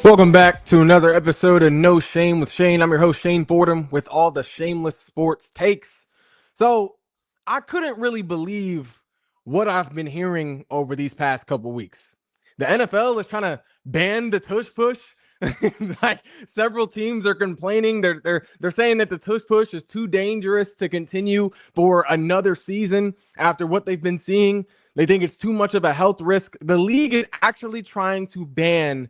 Welcome back to another episode of No Shame with Shane. I'm your host, Shane Fordham, with all the shameless sports takes. So, I couldn't really believe what I've been hearing over these past couple weeks. The NFL is trying to ban the tush push. Like several teams are complaining. They're saying that the tush push is too dangerous to continue for another season after what they've been seeing. They think it's too much of a health risk. The league is actually trying to ban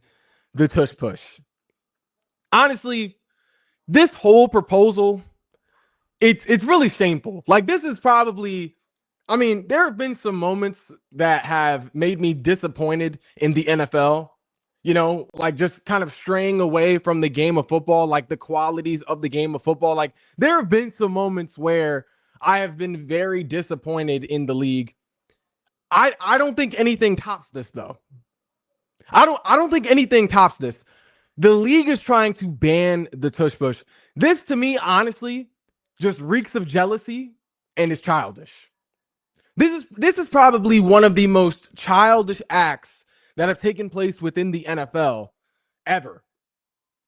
the tush push. Honestly, this whole proposal, it's really shameful. Like, this is probably, I mean, there have been some moments that have made me disappointed in the NFL. You know, like just kind of straying away from the game of football, like the qualities of the game of football. Like, there have been some moments where I have been very disappointed in the league. I don't think anything tops this though. I don't think anything tops this. The league is trying to ban the tush push. This, to me, honestly, just reeks of jealousy and is childish. This is probably one of the most childish acts that have taken place within the NFL ever.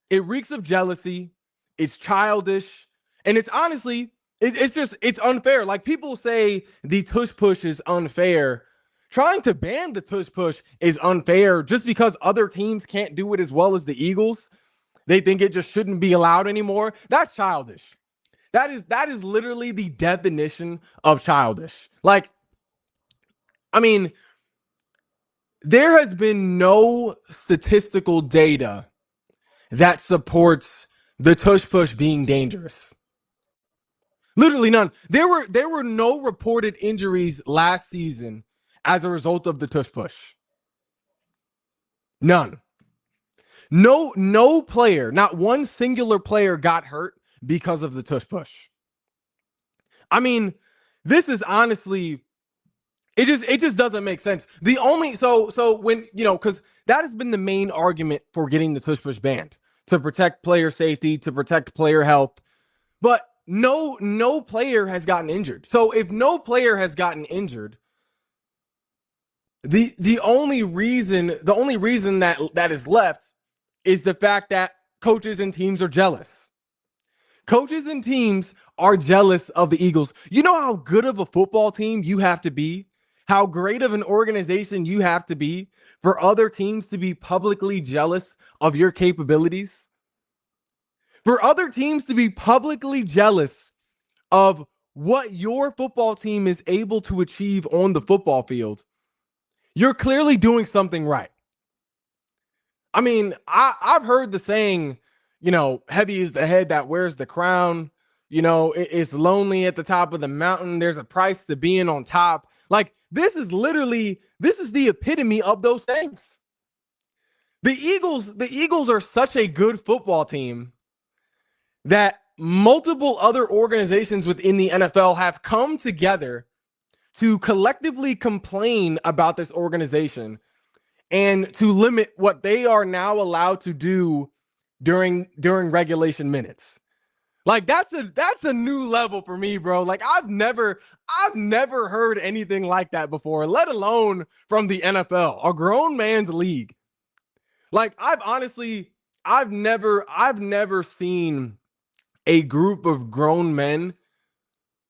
It reeks of jealousy. It's childish, and it's honestly, it's unfair. Like, people say the tush push is unfair. Trying to ban the tush push is unfair just because other teams can't do it as well as the Eagles. They think it just shouldn't be allowed anymore. That's childish. That is literally the definition of childish. Like, I mean, there has been no statistical data that supports the tush push being dangerous. Literally none. There were no reported injuries last season as a result of the tush push. None. No player, not one singular player got hurt because of the tush push. I mean, this is honestly, it just doesn't make sense. The only so when, you know, because that has been the main argument for getting the tush push banned, to protect player safety, to protect player health. But no player has gotten injured. So if no player has gotten injured, the only reason that is left is the fact that coaches and teams are jealous. Coaches and teams are jealous of the Eagles. You know how good of a football team you have to be, how great of an organization you have to be for other teams to be publicly jealous of your capabilities? For other teams to be publicly jealous of what your football team is able to achieve on the football field, you're clearly doing something right. I mean, I've heard the saying, you know, heavy is the head that wears the crown. You know, it's lonely at the top of the mountain. There's a price to being on top. Like, this is the epitome of those things. The Eagles are such a good football team that multiple other organizations within the NFL have come together to collectively complain about this organization and to limit what they are now allowed to do during regulation minutes. Like, that's a new level for me, bro. Like, I've never heard anything like that before, let alone from the NFL, a grown man's league. Like, I've never seen a group of grown men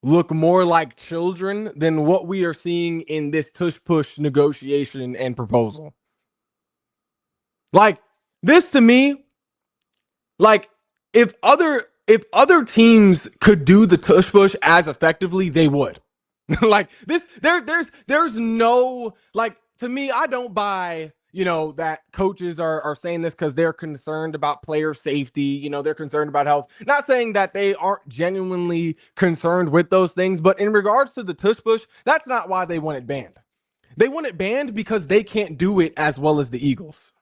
look more like children than what we are seeing in this tush push negotiation and proposal. Like, this to me, like, if other teams could do the tush push as effectively, they would. Like, this, there's no, like, to me, I don't buy, you know, that coaches are saying this because they're concerned about player safety. You know, they're concerned about health. Not saying that they aren't genuinely concerned with those things, but in regards to the tush push, that's not why they want it banned. They want it banned because they can't do it as well as the Eagles.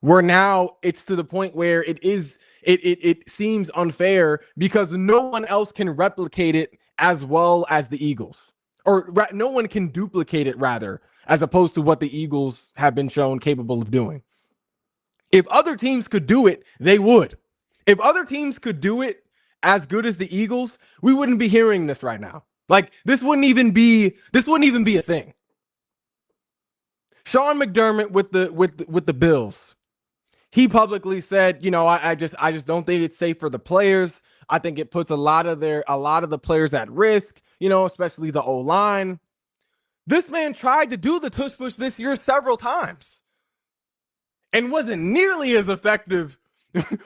Where now it's to the point where it seems unfair because no one else can replicate it as well as the Eagles, or no one can duplicate it, rather, as opposed to what the Eagles have been shown capable of doing. If other teams could do it, they would. If other teams could do it as good as the Eagles, we wouldn't be hearing this right now. Like, this wouldn't even be a thing. Sean McDermott with the Bills. he publicly said, I just don't think it's safe for the players. I think it puts a lot of the players at risk, especially the O-line. This man tried to do the tush push this year several times and wasn't nearly as effective as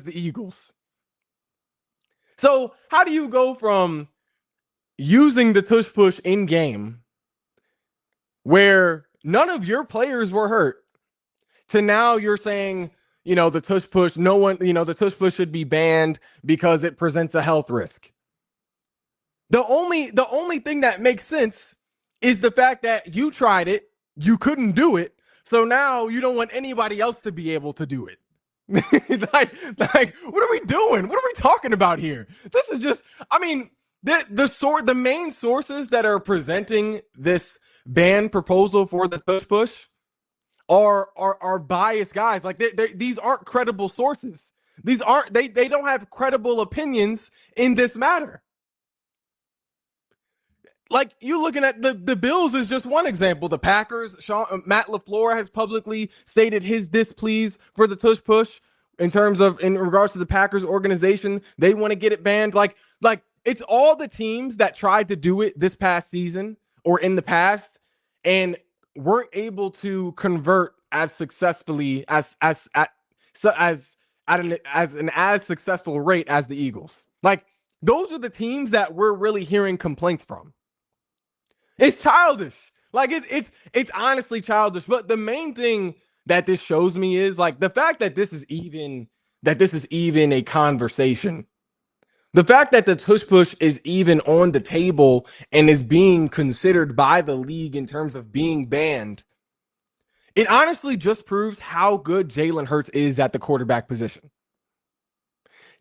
the Eagles. So how do you go from using the tush push in game where none of your players were hurt to now you're saying, the tush push, the tush push should be banned because it presents a health risk? The only thing that makes sense is the fact that you tried it, you couldn't do it, so now you don't want anybody else to be able to do it. like, what are we doing? What are we talking about here? This is just, the main sources that are presenting this ban proposal for the tush push are biased guys. Like these aren't credible sources. They don't have credible opinions in this matter. Like, you looking at the Bills is just one example. The Packers, Matt LaFleur has publicly stated his displease for the tush push in regards to the Packers organization. They want to get it banned. Like it's all the teams that tried to do it this past season or in the past and weren't able to convert as successfully as an successful rate as the Eagles. Like, those are the teams that we're really hearing complaints from. It's childish. Like, it's honestly childish. But the main thing that this shows me is like the fact that this is even a conversation. The fact that the tush push is even on the table and is being considered by the league in terms of being banned, it honestly just proves how good Jalen Hurts is at the quarterback position.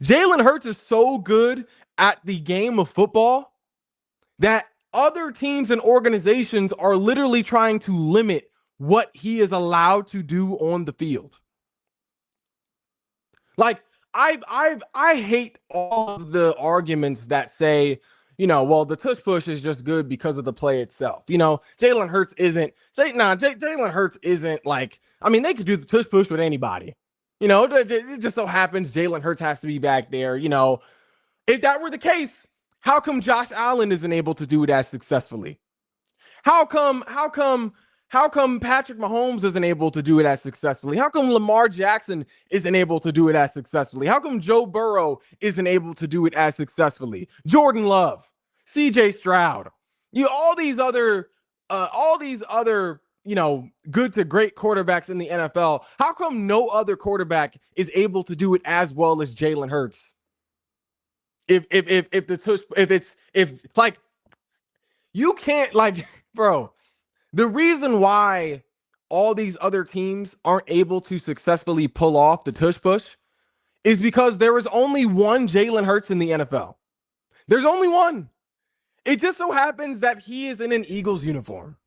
Jalen Hurts is so good at the game of football that other teams and organizations are literally trying to limit what he is allowed to do on the field. Like, I hate all of the arguments that say, well, the tush push is just good because of the play itself. Jalen Hurts isn't. Jalen Hurts isn't like. They could do the tush push with anybody. It just so happens Jalen Hurts has to be back there. If that were the case, how come Josh Allen isn't able to do it as successfully? How come Patrick Mahomes isn't able to do it as successfully? How come Lamar Jackson isn't able to do it as successfully? How come Joe Burrow isn't able to do it as successfully? Jordan Love, CJ Stroud, all these other, good to great quarterbacks in the NFL. How come no other quarterback is able to do it as well as Jalen Hurts? If you can't, like, bro, the reason why all these other teams aren't able to successfully pull off the tush push is because there is only one Jalen Hurts in the NFL. There's only one. It just so happens that he is in an Eagles uniform.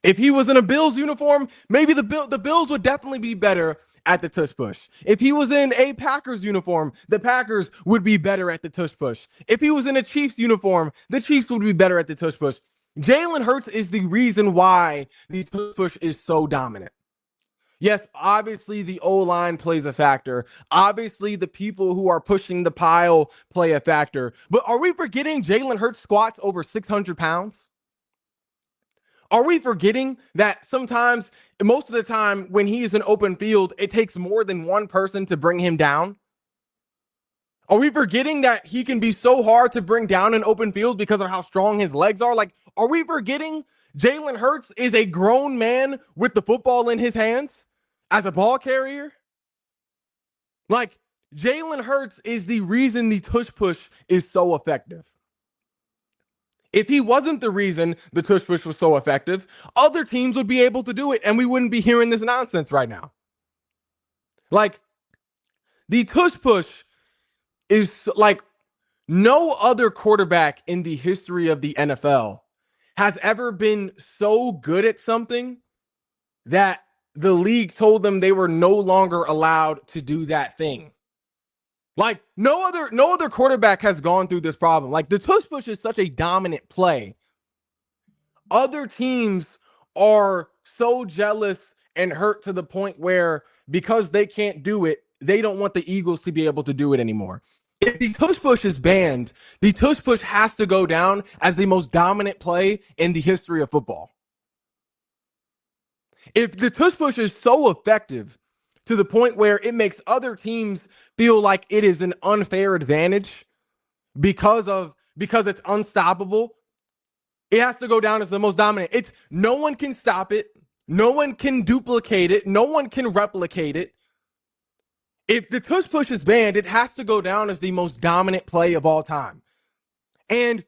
If he was in a Bills uniform, maybe the Bills would definitely be better at the tush push. If he was in a Packers uniform, the Packers would be better at the tush push. If he was in a Chiefs uniform, the Chiefs would be better at the tush push. Jalen Hurts is the reason why the tush push is so dominant. Yes, obviously the O-line plays a factor. Obviously the people who are pushing the pile play a factor. But are we forgetting Jalen Hurts squats over 600 pounds? Are we forgetting that sometimes, most of the time, when he is in open field, it takes more than one person to bring him down? Are we forgetting that he can be so hard to bring down in open field because of how strong his legs are? Like, are we forgetting Jalen Hurts is a grown man with the football in his hands as a ball carrier? Like, Jalen Hurts is the reason the tush push is so effective. If he wasn't the reason the tush push was so effective, other teams would be able to do it and we wouldn't be hearing this nonsense right now. Like, the tush push is like no other quarterback in the history of the NFL has ever been so good at something that the league told them they were no longer allowed to do that thing. Like, no other quarterback has gone through this problem. Like, the tush push is such a dominant play. Other teams are so jealous and hurt to the point where because they can't do it, they don't want the Eagles to be able to do it anymore. If the tush push is banned, the tush push has to go down as the most dominant play in the history of football. If the tush push is so effective to the point where it makes other teams feel like it is an unfair advantage because it's unstoppable, it has to go down as the most dominant. It's no one can stop it, no one can duplicate it, no one can replicate it. If the tush push is banned, it has to go down as the most dominant play of all time. And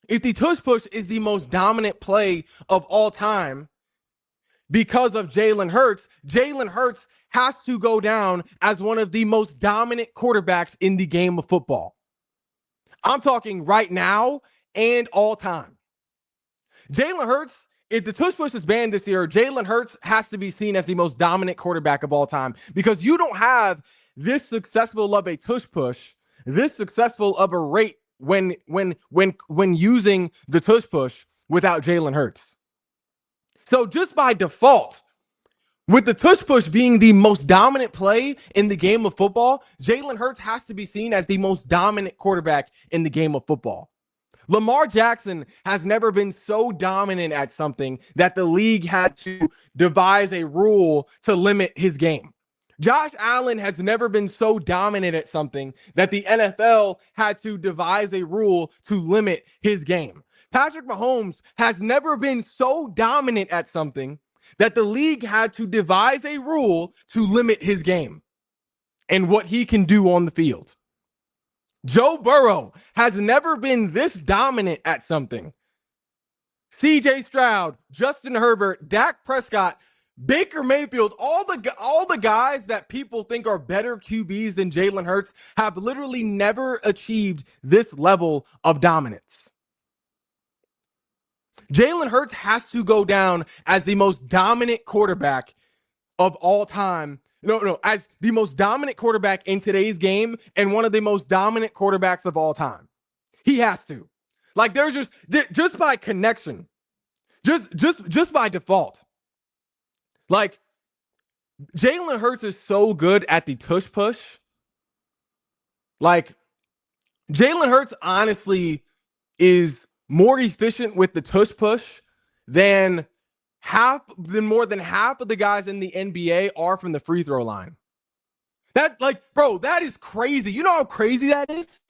if the tush push is the most dominant play of all time because of Jalen Hurts has to go down as one of the most dominant quarterbacks in the game of football. I'm talking right now and all time. Jalen Hurts, if the tush push is banned this year, Jalen Hurts has to be seen as the most dominant quarterback of all time because you don't have this successful of a tush push, this successful of a rate when using the tush push without Jalen Hurts. So just by default, with the tush push being the most dominant play in the game of football, Jalen Hurts has to be seen as the most dominant quarterback in the game of football. Lamar Jackson has never been so dominant at something that the league had to devise a rule to limit his game. Josh Allen has never been so dominant at something that the NFL had to devise a rule to limit his game. Patrick Mahomes has never been so dominant at something that the league had to devise a rule to limit his game and what he can do on the field. Joe Burrow has never been this dominant at something. CJ Stroud, Justin Herbert, Dak Prescott, Baker Mayfield, all the guys that people think are better QBs than Jalen Hurts have literally never achieved this level of dominance. Jalen Hurts has to go down as the most dominant quarterback of all time. As the most dominant quarterback in today's game and one of the most dominant quarterbacks of all time. He has to. Like there's just by connection, just by default. Like Jalen Hurts is so good at the tush push. Like Jalen Hurts honestly is more efficient with the tush push than more than half of the guys in the NBA are from the free throw line. That is crazy. You know how crazy that is?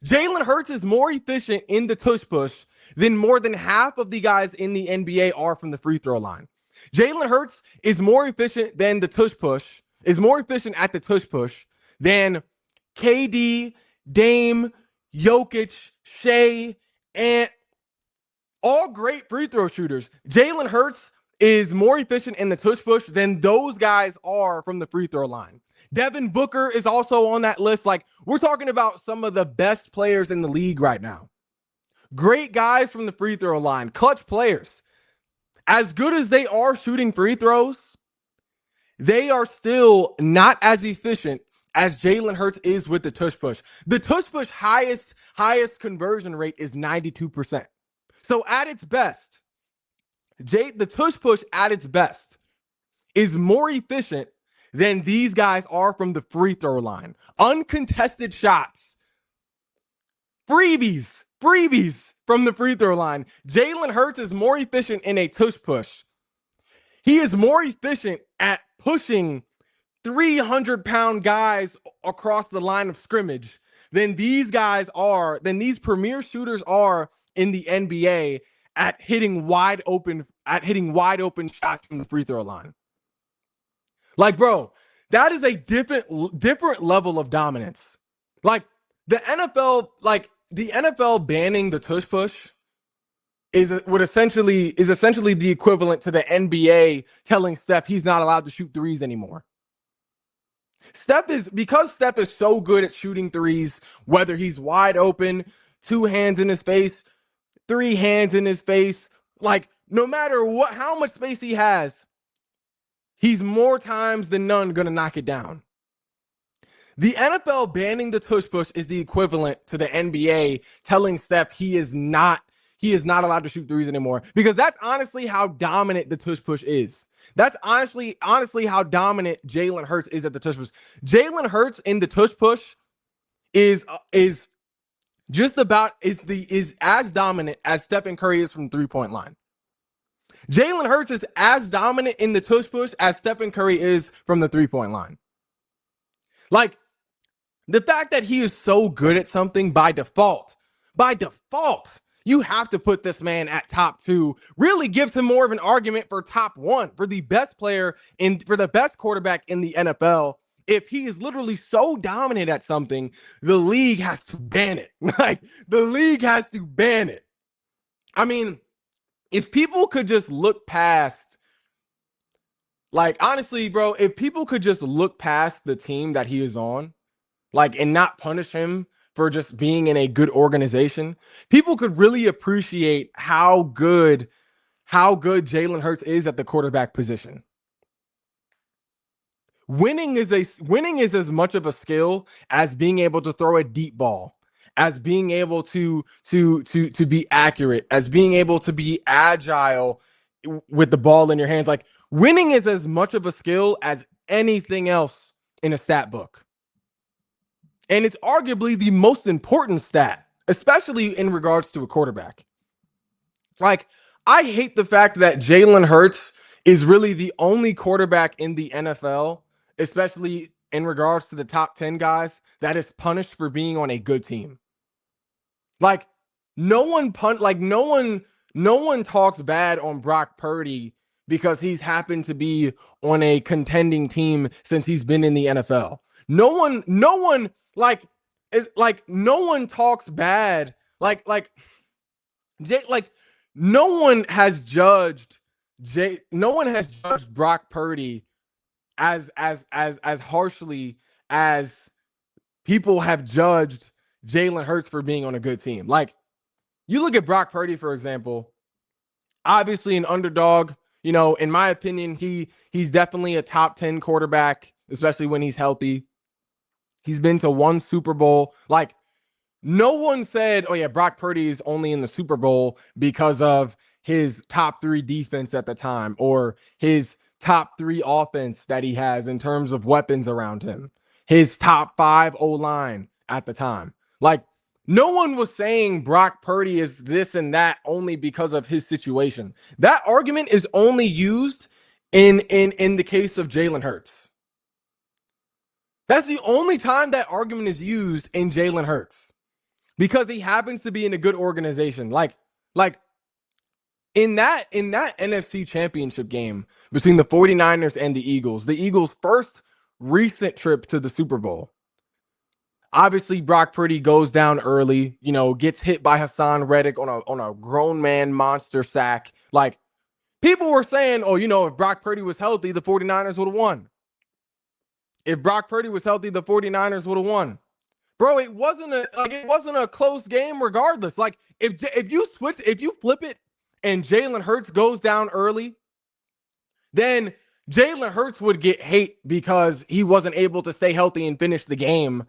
Jalen Hurts is more efficient in the tush push than more than half of the guys in the NBA are from the free throw line. Jalen Hurts is more efficient than the tush push, is more efficient at the tush push than KD, Dame, Jokic, Shea, and all great free throw shooters. Jalen Hurts is more efficient in the tush push than those guys are from the free throw line. Devin Booker is also on that list. Like, we're talking about some of the best players in the league right now. Great guys from the free throw line, clutch players. As good as they are shooting free throws, they are still not as efficient as Jalen Hurts is with the tush push. The tush push highest conversion rate is 92%. So at its best, the tush push at its best is more efficient than these guys are from the free throw line. Uncontested shots. Freebies from the free throw line. Jalen Hurts is more efficient in a tush push. He is more efficient at pushing 300-pound guys across the line of scrimmage than these premier shooters are in the NBA at hitting wide open shots from the free throw line. Like, bro, that is a different level of dominance. Like the NFL banning the tush push is essentially the equivalent to the NBA telling Steph he's not allowed to shoot threes anymore. Because Steph is so good at shooting threes, whether he's wide open, 2 hands in his face, 3 hands in his face, like no matter how much space he has, he's more times than none going to knock it down. The NFL banning the tush push is the equivalent to the NBA telling Steph he is not allowed to shoot threes anymore, because that's honestly how dominant the tush push is. That's honestly how dominant Jalen Hurts is at the tush push. Jalen Hurts in the tush push is just about is as dominant as Stephen Curry is from 3-point line. Jalen Hurts is as dominant in the tush push as Stephen Curry is from the 3-point line. Like, the fact that he is so good at something by default, you have to put this man at top 2, really gives him more of an argument for top 1, for the best player for the best quarterback in the NFL. If he is literally so dominant at something, the league has to ban it. Like, the league has to ban it. I mean, if people could just look past, like, honestly, bro, if people could just look past the team that he is on, like, and not punish him for just being in a good organization, people could really appreciate how good Jalen Hurts is at the quarterback position. Winning is as much of a skill as being able to throw a deep ball, as being able to be accurate, as being able to be agile with the ball in your hands. Like, winning is as much of a skill as anything else in a stat book. And it's arguably the most important stat, especially in regards to a quarterback. Like, I hate the fact that Jalen Hurts is really the only quarterback in the NFL, especially in regards to the top 10 guys, that is punished for being on a good team. Like, no one talks bad on Brock Purdy because he's happened to be on a contending team since he's been in the NFL. No one talks bad. No one has judged Brock Purdy as harshly as people have judged Jalen Hurts for being on a good team. Like, you look at Brock Purdy, for example, obviously an underdog. You know, in my opinion, he's definitely a top 10 quarterback, especially when he's healthy. He's been to 1 Super Bowl. Like, no one said, oh yeah, Brock Purdy is only in the Super Bowl because of his top 3 defense at the time, or his top 3 offense that he has in terms of weapons around him, his top 5 O-line at the time. Like, no one was saying Brock Purdy is this and that only because of his situation. That argument is only used in the case of Jalen Hurts. That's the only time that argument is used in Jalen Hurts, because he happens to be in a good organization. Like in that NFC Championship game between the 49ers and the Eagles' first recent trip to the Super Bowl. Obviously, Brock Purdy goes down early, you know, gets hit by Hassan Reddick on a grown man monster sack. Like, people were saying, oh, you know, if Brock Purdy was healthy, the 49ers would have won. If Brock Purdy was healthy, the 49ers would have won. Bro, it wasn't a close game regardless. Like, if you flip it and Jalen Hurts goes down early, then Jalen Hurts would get hate because he wasn't able to stay healthy and finish the game,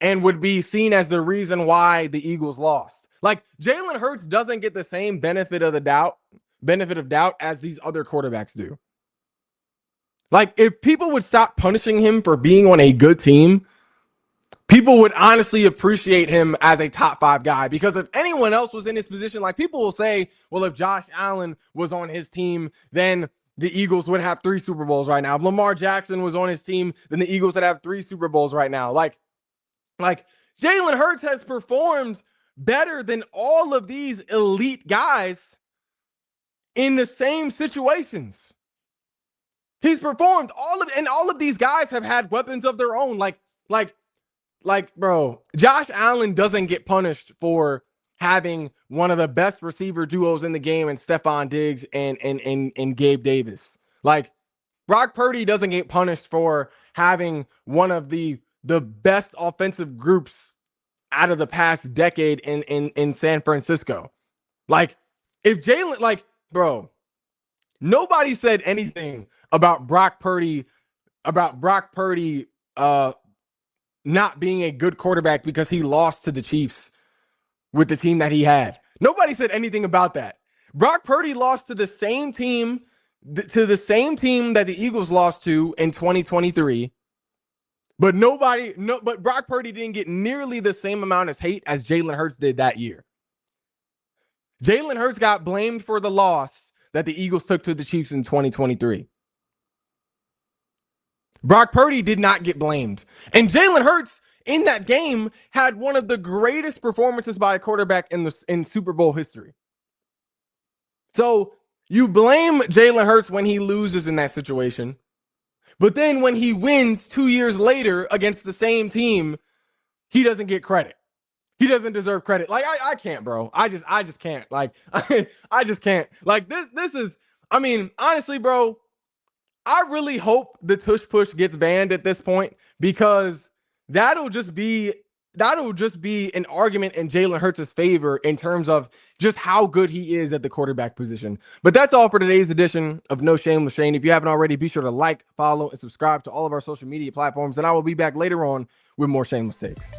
and would be seen as the reason why the Eagles lost. Like, Jalen Hurts doesn't get the same benefit of doubt as these other quarterbacks do. Like, if people would stop punishing him for being on a good team, people would honestly appreciate him as a top 5 guy. Because if anyone else was in his position, like, people will say, well, if Josh Allen was on his team, then the Eagles would have 3 Super Bowls right now. If Lamar Jackson was on his team, then the Eagles would have 3 Super Bowls right now. Like Jalen Hurts has performed better than all of these elite guys in the same situations. He's performed all of these guys have had weapons of their own. Bro, Josh Allen doesn't get punished for having one of the best receiver duos in the game in Stephon Diggs and Gabe Davis. Like, Brock Purdy doesn't get punished for having one of the best offensive groups out of the past decade in San Francisco. Like, if Jalen, like, bro, nobody said anything about Brock Purdy not being a good quarterback because he lost to the Chiefs with the team that he had. Nobody said anything about that. Brock Purdy lost to the same team to the same team that the Eagles lost to in 2023. But but Brock Purdy didn't get nearly the same amount of hate as Jalen Hurts did that year. Jalen Hurts got blamed for the loss that the Eagles took to the Chiefs in 2023. Brock Purdy did not get blamed. And Jalen Hurts in that game had one of the greatest performances by a quarterback in Super Bowl history. So you blame Jalen Hurts when he loses in that situation. But then when he wins 2 years later against the same team, he doesn't get credit. He doesn't deserve credit. Like I can't, bro. I just can't. Like I just can't. Like this is, I mean, honestly, bro, I really hope the tush push gets banned at this point, because that'll just be an argument in Jalen Hurts' favor in terms of just how good he is at the quarterback position. But that's all for today's edition of No Shame with Shane. If you haven't already, be sure to like, follow, and subscribe to all of our social media platforms, and I will be back later on with more shameless takes.